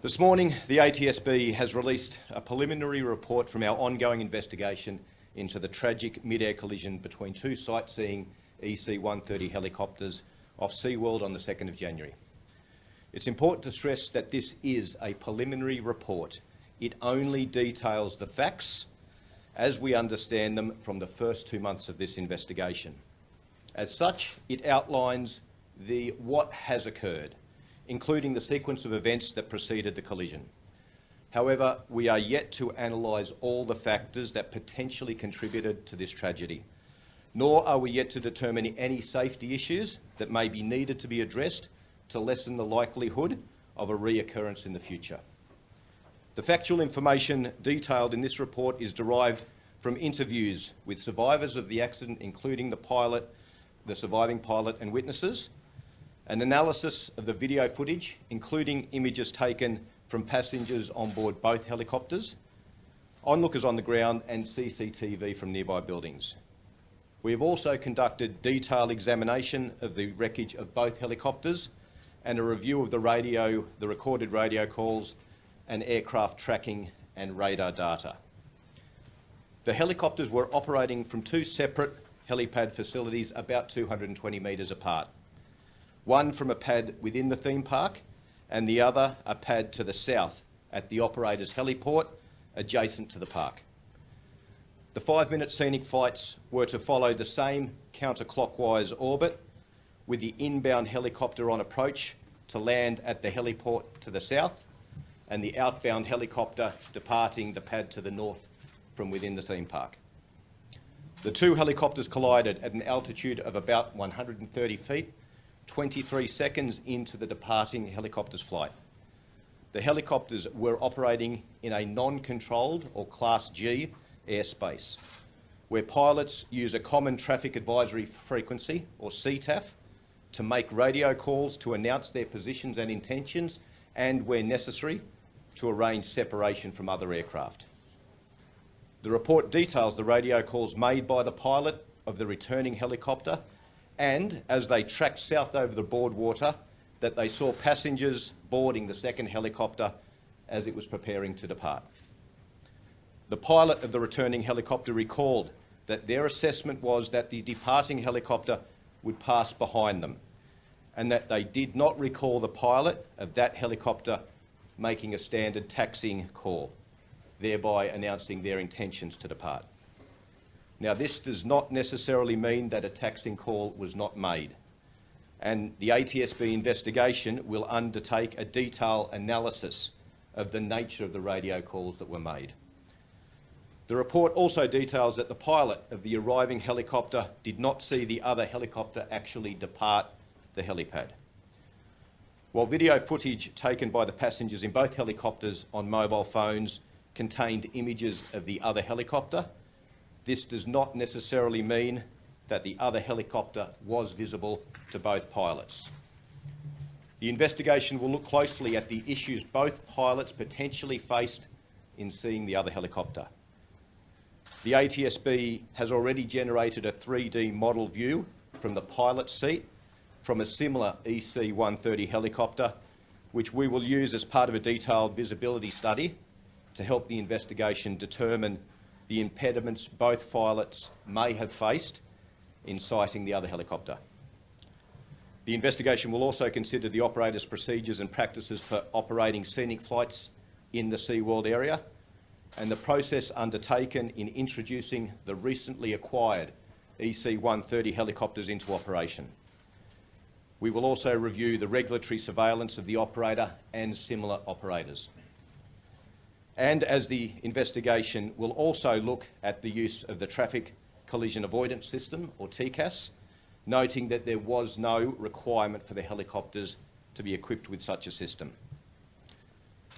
This morning, the ATSB has released a preliminary report from our ongoing investigation into the tragic mid-air collision between two sightseeing EC-130 helicopters off SeaWorld on the 2nd of January. It's important to stress that this is a preliminary report. It only details the facts as we understand them from the first 2 months of this investigation. As such, it outlines what has occurred, including the sequence of events that preceded the collision. However, we are yet to analyse all the factors that potentially contributed to this tragedy, nor are we yet to determine any safety issues that may be needed to be addressed to lessen the likelihood of a reoccurrence in the future. The factual information detailed in this report is derived from interviews with survivors of the accident, including the pilot, the surviving pilot and witnesses, an analysis of the video footage, including images taken from passengers on board both helicopters, onlookers on the ground and CCTV from nearby buildings. We have also conducted detailed examination of the wreckage of both helicopters and a review of the recorded radio calls and aircraft tracking and radar data. The helicopters were operating from two separate helipad facilities about 220 metres apart. One from a pad within the theme park and the other a pad to the south at the operator's heliport adjacent to the park. The 5-minute scenic flights were to follow the same counterclockwise orbit, with the inbound helicopter on approach to land at the heliport to the south and the outbound helicopter departing the pad to the north from within the theme park. The two helicopters collided at an altitude of about 130 feet, 23 seconds into the departing helicopter's flight. The helicopters were operating in a non-controlled or Class G airspace, where pilots use a common traffic advisory frequency, or CTAF, to make radio calls to announce their positions and intentions and, where necessary, to arrange separation from other aircraft. The report details the radio calls made by the pilot of the returning helicopter and, as they tracked south over the boardwater, that they saw passengers boarding the second helicopter as it was preparing to depart. The pilot of the returning helicopter recalled that their assessment was that the departing helicopter would pass behind them and that they did not recall the pilot of that helicopter making a standard taxiing call, thereby announcing their intentions to depart. Now, this does not necessarily mean that a taxiing call was not made, and the ATSB investigation will undertake a detailed analysis of the nature of the radio calls that were made. The report also details that the pilot of the arriving helicopter did not see the other helicopter actually depart the helipad. While video footage taken by the passengers in both helicopters on mobile phones contained images of the other helicopter, this does not necessarily mean that the other helicopter was visible to both pilots. The investigation will look closely at the issues both pilots potentially faced in seeing the other helicopter. The ATSB has already generated a 3D model view from the pilot's seat from a similar EC-130 helicopter, which we will use as part of a detailed visibility study to help the investigation determine the impediments both pilots may have faced in sighting the other helicopter. The investigation will also consider the operator's procedures and practices for operating scenic flights in the SeaWorld area and the process undertaken in introducing the recently acquired EC-130 helicopters into operation. We will also review the regulatory surveillance of the operator and similar operators. And as the investigation will also look at the use of the Traffic Collision Avoidance System, or TCAS, noting that there was no requirement for the helicopters to be equipped with such a system.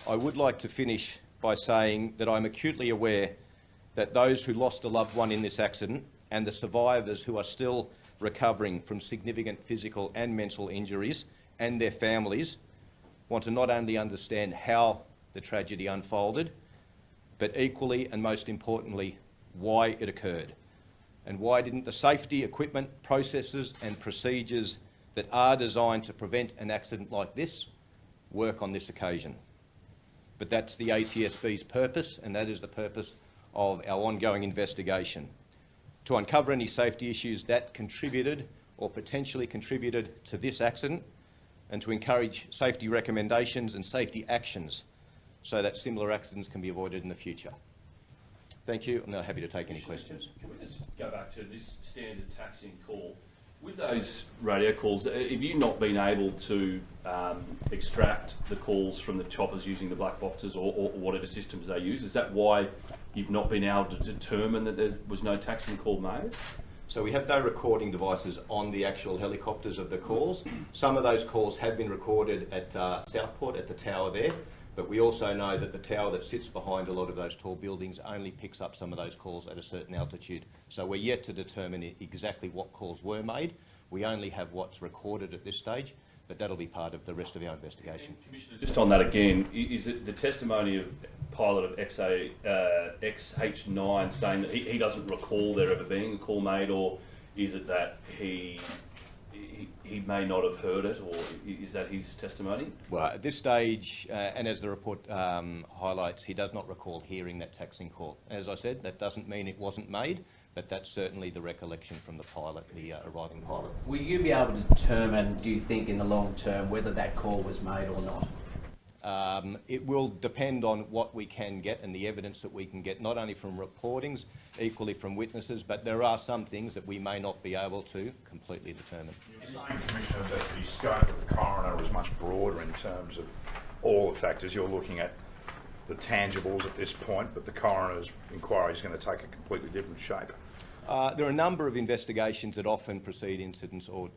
I would like to finish by saying that I'm acutely aware that those who lost a loved one in this accident and the survivors who are still recovering from significant physical and mental injuries and their families want to not only understand how the tragedy unfolded, but equally and most importantly, why it occurred. And why didn't the safety, equipment, processes and procedures that are designed to prevent an accident like this work on this occasion? but that's the ATSB's purpose, and that is the purpose of our ongoing investigation, to uncover any safety issues that contributed or potentially contributed to this accident, and to encourage safety recommendations and safety actions so that similar accidents can be avoided in the future. Thank you. I'm now happy to take any questions. Can we just go back to this standard taxiing call? With those radio calls, have you not been able to extract the calls from the choppers using the black boxes or whatever systems they use? Is that why you've not been able to determine that there was no taxiing call made? So we have no recording devices on the actual helicopters of the calls. Some of those calls have been recorded at Southport, at the tower there, but we also know that the tower that sits behind a lot of those tall buildings only picks up some of those calls at a certain altitude. So we're yet to determine exactly what calls were made. We only have what's recorded at this stage, but that'll be part of the rest of our investigation. Commissioner, just on that again, is it the testimony of pilot of XH9 saying that he doesn't recall there ever being a call made, or is it that he may not have heard it, or is that his testimony? Well, at this stage, and as the report highlights, he does not recall hearing that taxing call. As I said, that doesn't mean it wasn't made, but that's certainly the recollection from the pilot, the arriving pilot. Will you be able to determine, do you think, in the long term, whether that call was made or not? It will depend on what we can get and the evidence that we can get, not only from reportings, equally from witnesses, but there are some things that we may not be able to completely determine. You're saying, Commissioner, that the scope of the coroner is much broader in terms of all the factors. You're looking at the tangibles at this point, but the coroner's inquiry is going to take a completely different shape. There are a number of investigations that often precede incidents or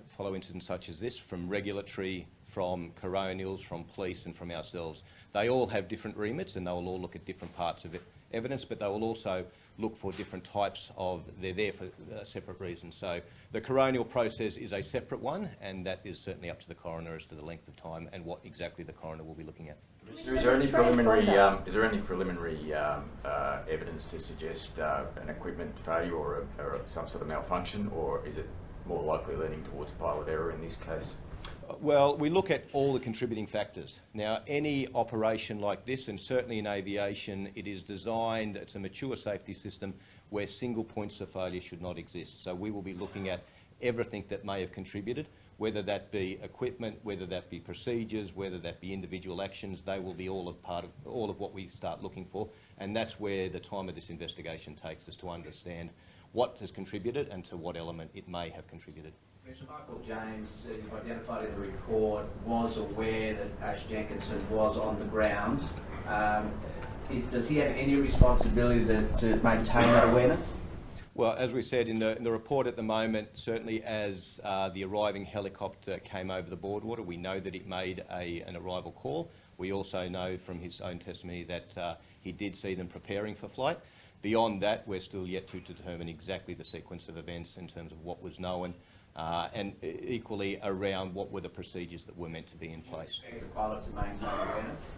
follow incidents such as this, from regulatory, from coronials, from police and from ourselves. They all have different remits and they will all look at different parts of evidence, but they will also look for different types of, they're there for separate reasons. So the coronial process is a separate one, and that is certainly up to the coroner as to the length of time and what exactly the coroner will be looking at. Is there any preliminary evidence to suggest an equipment failure or some sort of malfunction, or is it more likely leaning towards pilot error in this case? Well, we look at all the contributing factors. Now, any operation like this, and certainly in aviation, it is designed, it's a mature safety system where single points of failure should not exist. So we will be looking at everything that may have contributed, whether that be equipment, whether that be procedures, whether that be individual actions. They will be all of what we start looking for, and that's where the time of this investigation takes us to understand what has contributed and to what element it may have contributed. Commissioner Michael James, you've identified in the report, was aware that Ash Jenkinson was on the ground. Does he have any responsibility to maintain that awareness? Well, as we said in the report at the moment, certainly as the arriving helicopter came over the boardwater, we know that it made an arrival call. We also know from his own testimony that he did see them preparing for flight. Beyond that, we're still yet to determine exactly the sequence of events in terms of what was known, and equally around what were the procedures that were meant to be in place. Do you expect the pilot to maintain awareness?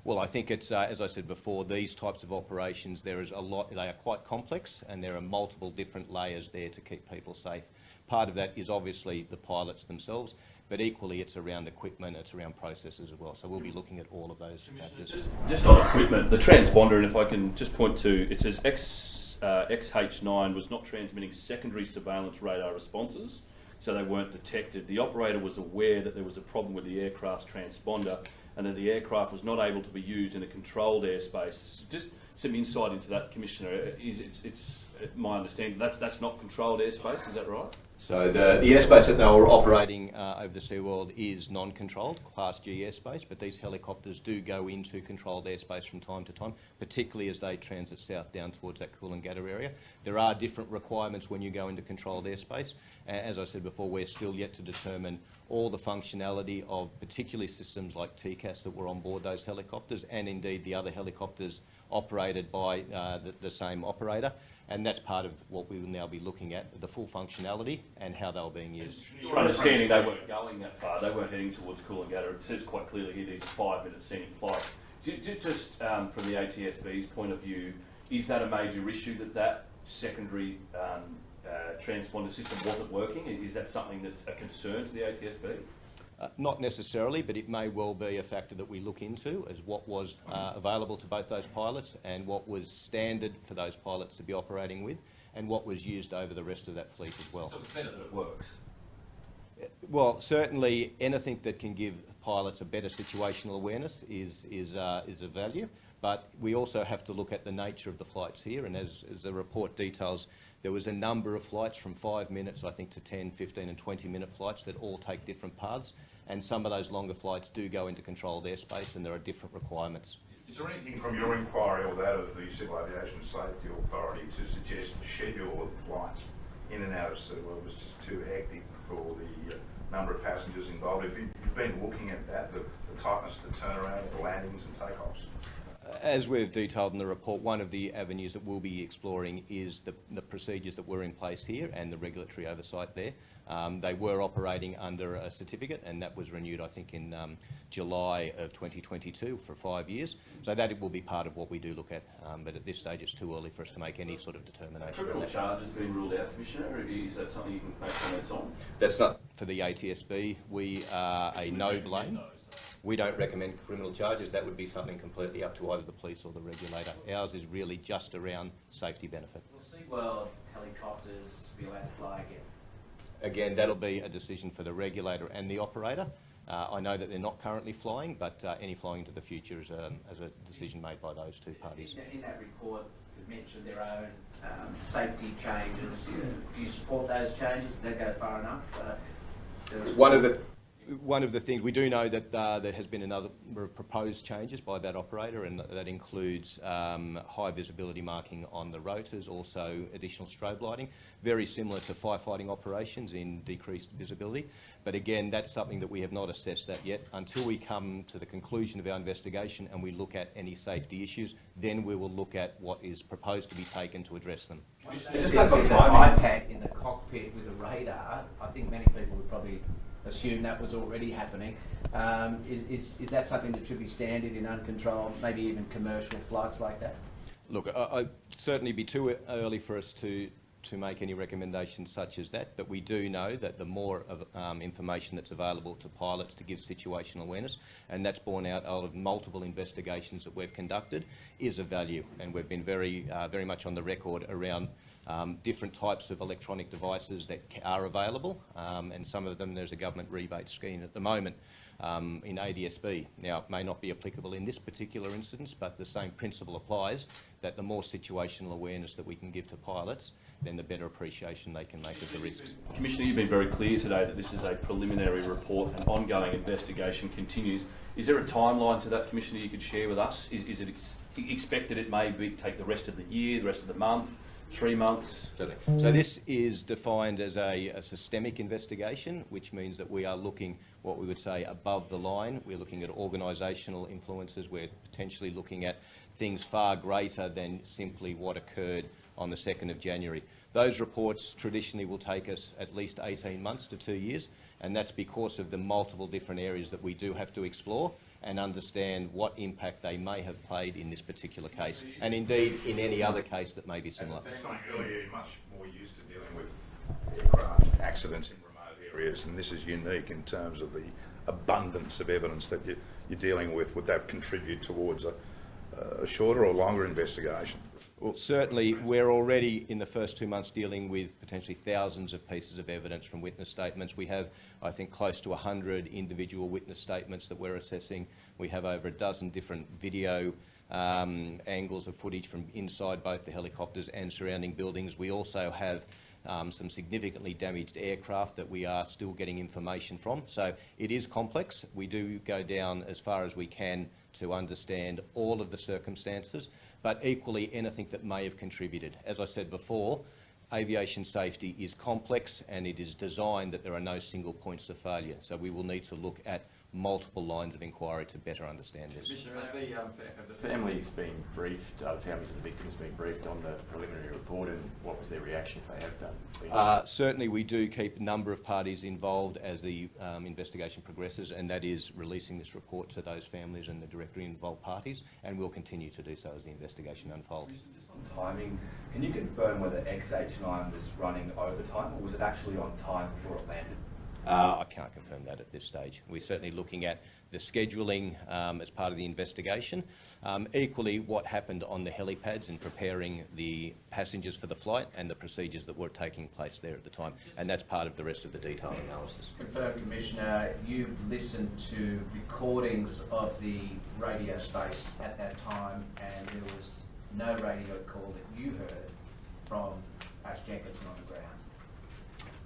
Well, I think it's, as I said before, these types of operations, there is a lot, they are quite complex, and there are multiple different layers there to keep people safe. Part of that is obviously the pilots themselves, but equally it's around equipment, it's around processes as well. So we'll be looking at all of those factors. Just on equipment, the transponder, and if I can just point to, it says XH9 was not transmitting secondary surveillance radar responses, so they weren't detected. The operator was aware that there was a problem with the aircraft's transponder and that the aircraft was not able to be used in a controlled airspace. Just some insight into that, Commissioner. It's my understanding that's not controlled airspace, is that right? So the airspace that they were operating over the SeaWorld is non-controlled, Class G airspace, but these helicopters do go into controlled airspace from time to time, particularly as they transit south down towards that Coolangatta area. There are different requirements when you go into controlled airspace. As I said before, we're still yet to determine all the functionality of particularly systems like TCAS that were on board those helicopters, and indeed the other helicopters operated by the same operator. And that's part of what we will now be looking at, the full functionality and how they were being used. Your understanding they weren't going that far, they weren't heading towards Coolangatta. It says quite clearly here these 5-minute scenic flights. Just from the ATSB's point of view, is that a major issue that secondary transponder system wasn't working? Is that something that's a concern to the ATSB? Not necessarily, but it may well be a factor that we look into as what was available to both those pilots and what was standard for those pilots to be operating with and what was used over the rest of that fleet as well. So it's better that it works. Well, certainly anything that can give pilots a better situational awareness is a value, but we also have to look at the nature of the flights here, and as the report details, there was a number of flights from 5 minutes, I think, to 10, 15 and 20-minute flights that all take different paths, and some of those longer flights do go into controlled airspace, and there are different requirements. Is there anything from your inquiry or that of the Civil Aviation Safety Authority to suggest the schedule of flights in and out of SeaWorld was just too hectic for the number of passengers involved? Have you been looking at that, the tightness of the turnaround, the landings and takeoffs? As we've detailed in the report, one of the avenues that we'll be exploring is the procedures that were in place here and the regulatory oversight there. They were operating under a certificate, and that was renewed, I think, in July of 2022 for 5 years. So that it will be part of what we do look at, but at this stage it's too early for us to make any sort of determination. Criminal charges been ruled out, Commissioner? Is that something you can make comments on? That's not for the ATSB. We are a no blame. We don't recommend criminal charges. That would be something completely up to either the police or the regulator. Ours is really just around safety benefit. Will SeaWorld helicopters be allowed to fly again? Again, that'll be a decision for the regulator and the operator. I know that they're not currently flying, but any flying into the future is a decision made by those two parties. In that report, you've mentioned their own safety changes. Do you support those changes? Did they go far enough? One of the things, we do know that there has been another proposed changes by that operator, and that includes high visibility marking on the rotors, also additional strobe lighting, very similar to firefighting operations in decreased visibility. But again, that's something that we have not assessed that yet. Until we come to the conclusion of our investigation and we look at any safety issues, then we will look at what is proposed to be taken to address them. There's an iPad in the cockpit with a radar. I think many people would probably assume that was already happening. Is that something that should be standard in uncontrolled, maybe even commercial flights like that? Look, I'd certainly be too early for us to make any recommendations such as that, but we do know that the more of information that's available to pilots to give situational awareness, and that's borne out of multiple investigations that we've conducted, is of value. And we've been very much on the record around different types of electronic devices that are available, and some of them there's a government rebate scheme at the moment in ATSB. Now, it may not be applicable in this particular instance, but the same principle applies, that the more situational awareness that we can give to pilots, then the better appreciation they can make of the risks. Commissioner, you've been very clear today that this is a preliminary report and ongoing investigation continues. Is there a timeline to that, Commissioner, you could share with us? Is it expected it may take the rest of the year, the rest of the month? 3 months? So this is defined as a systemic investigation, which means that we are looking, what we would say, above the line. We're looking at organisational influences. We're potentially looking at things far greater than simply what occurred on the 2nd of January. Those reports traditionally will take us at least 18 months to 2 years, and that's because of the multiple different areas that we do have to explore and understand what impact they may have played in this particular case, and indeed in any other case that may be similar. Earlier, you're much more used to dealing with aircraft accidents in remote areas, and this is unique in terms of the abundance of evidence that you're dealing with. Would that contribute towards a shorter or longer investigation? Well, certainly we're already in the first 2 months dealing with potentially thousands of pieces of evidence from witness statements. We have, I think, close to 100 individual witness statements that we're assessing. We have over a dozen different video angles of footage from inside both the helicopters and surrounding buildings. We also have some significantly damaged aircraft that we are still getting information from. So it is complex. We do go down as far as we can to understand all of the circumstances, but equally anything that may have contributed. As I said before, aviation safety is complex and it is designed that there are no single points of failure. So we will need to look at multiple lines of inquiry to better understand this. Commissioner, have the families been briefed, the families of the victims been briefed on the preliminary report, and what was their reaction if they have done? Certainly we do keep a number of parties involved as the investigation progresses, and that is releasing this report to those families and the directly involved parties, and we'll continue to do so as the investigation unfolds. Just on timing, can you confirm whether XH9 was running overtime, or was it actually on time before it landed? I can't confirm that at this stage. We're certainly looking at the scheduling as part of the investigation. Equally, what happened on the helipads in preparing the passengers for the flight and the procedures that were taking place there at the time. And that's part of the rest of the detailed analysis. Confirm, Commissioner, you've listened to recordings of the radio space at that time, and there was no radio call that you heard from Ash Jenkinson on the ground.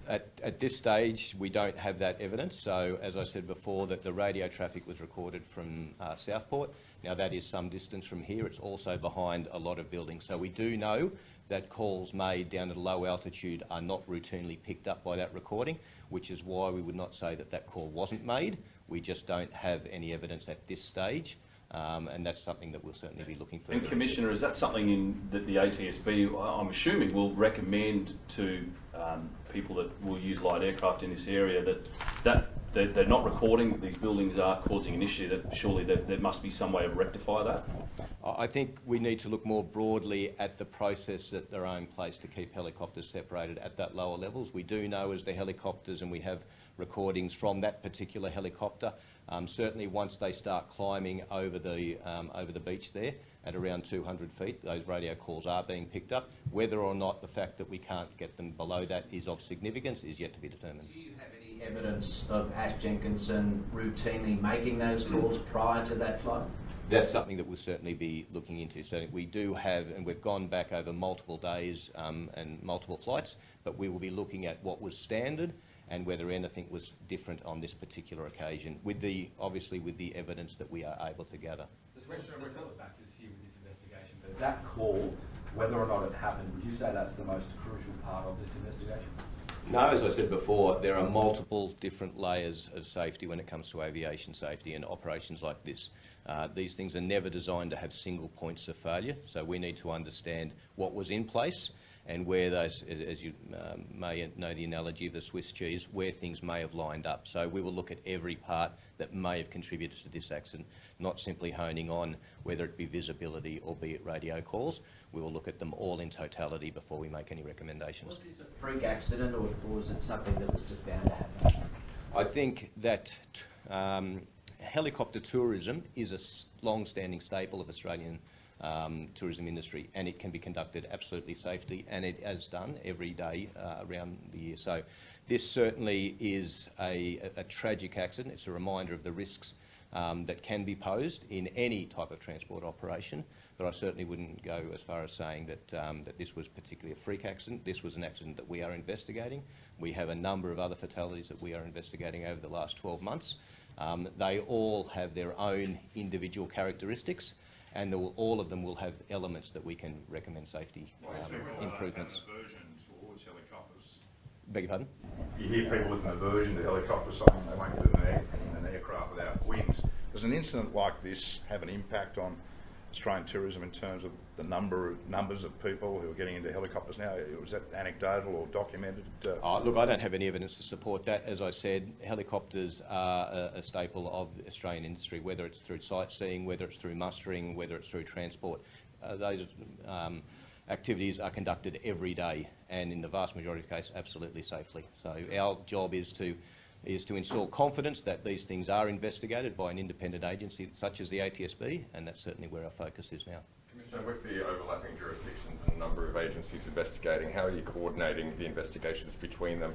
At this stage, we don't have that evidence. So, as I said before, that the radio traffic was recorded from Southport. Now, that is some distance from here. It's also behind a lot of buildings. So we do know that calls made down at a low altitude are not routinely picked up by that recording, which is why we would not say that that call wasn't made. We just don't have any evidence at this stage. And that's something that we'll certainly be looking for. And Commissioner, is that something that the ATSB, I'm assuming, will recommend to people that will use light aircraft in this area that they're not recording that these buildings are causing an issue, that surely there must be some way to rectify that? I think we need to look more broadly at the process that they're in place to keep helicopters separated at that lower levels. We do know as the helicopters, and we have recordings from that particular helicopter, certainly once they start climbing over the beach there at around 200 feet, those radio calls are being picked up. Whether or not the fact that we can't get them below that is of significance is yet to be determined. Do you have any evidence of Ash Jenkinson routinely making those calls prior to that flight? That's something that we'll certainly be looking into. So we do have, and we've gone back over multiple days and multiple flights, but we will be looking at what was standard and whether anything was different on this particular occasion, obviously with the evidence that we are able to gather. There's other factors here with this investigation, but that call, whether or not it happened, would you say that's the most crucial part of this investigation? No, as I said before, there are multiple different layers of safety when it comes to aviation safety and operations like this. These things are never designed to have single points of failure, so we need to understand what was in place and where those, as you may know the analogy of the Swiss cheese, where things may have lined up. So we will look at every part that may have contributed to this accident, not simply honing on whether it be visibility or be it radio calls. We will look at them all in totality before we make any recommendations. Was this a freak accident, or was it something that was just bound to happen? I think that helicopter tourism is a long-standing staple of Australian tourism industry, and it can be conducted absolutely safely, and it is done every day around the year. So this certainly is a tragic accident. It's a reminder of the risks that can be posed in any type of transport operation, but I certainly wouldn't go as far as saying that, that this was particularly a freak accident. This was an accident that we are investigating. We have a number of other fatalities that we are investigating over the last 12 months. They all have their own individual characteristics, and all of them will have elements that we can recommend safety improvements. Aversion towards helicopters. Beg your pardon? You hear people with an aversion to helicopters, saying they won't get in an aircraft without wings. Does an incident like this have an impact on Australian tourism in terms of the numbers of people who are getting into helicopters now? Was that anecdotal or documented? Look, I don't have any evidence to support that. As I said, helicopters are a staple of the Australian industry, whether it's through sightseeing, whether it's through mustering, whether it's through transport. Those activities are conducted every day, and in the vast majority of cases, absolutely safely. So our job is to install confidence that these things are investigated by an independent agency such as the ATSB, and that's certainly where our focus is now. Commissioner, with the overlapping jurisdictions and a number of agencies investigating, how are you coordinating the investigations between them?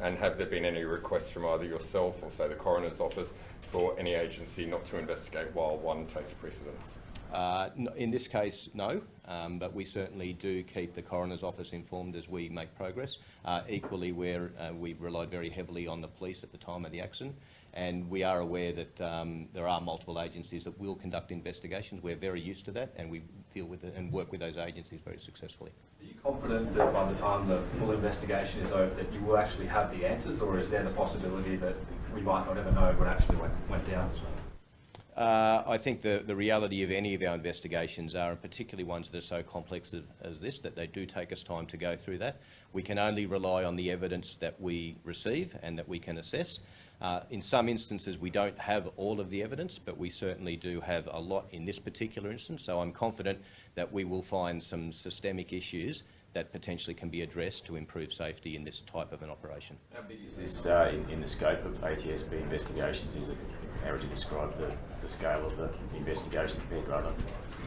And have there been any requests from either yourself or, say, the Coroner's Office for any agency not to investigate while one takes precedence? In this case, no, but we certainly do keep the Coroner's Office informed as we make progress. Equally, we relied very heavily on the police at the time of the accident, and we are aware that there are multiple agencies that will conduct investigations. We're very used to that, and we deal with it and work with those agencies very successfully. Are you confident that by the time the full investigation is over that you will actually have the answers, or is there the possibility that we might not ever know what actually went down as well? I think the reality of any of our investigations are, and particularly ones that are so complex as this, that they do take us time to go through that. We can only rely on the evidence that we receive and that we can assess. In some instances, we don't have all of the evidence, but we certainly do have a lot in this particular instance. So I'm confident that we will find some systemic issues that potentially can be addressed to improve safety in this type of an operation. How big is this in the scope of ATSB investigations? Is it, how would you describe the scale of the investigation compared to other?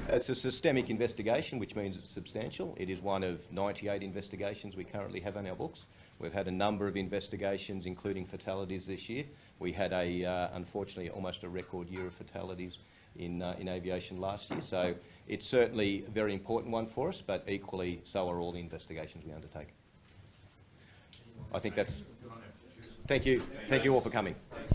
It's a systemic investigation, which means it's substantial. It is one of 98 investigations we currently have on our books. We've had a number of investigations, including fatalities this year. We had unfortunately, almost a record year of fatalities in aviation last year. So it's certainly a very important one for us, but equally so are all the investigations we undertake. I think that's... Thank you. Thank you all for coming.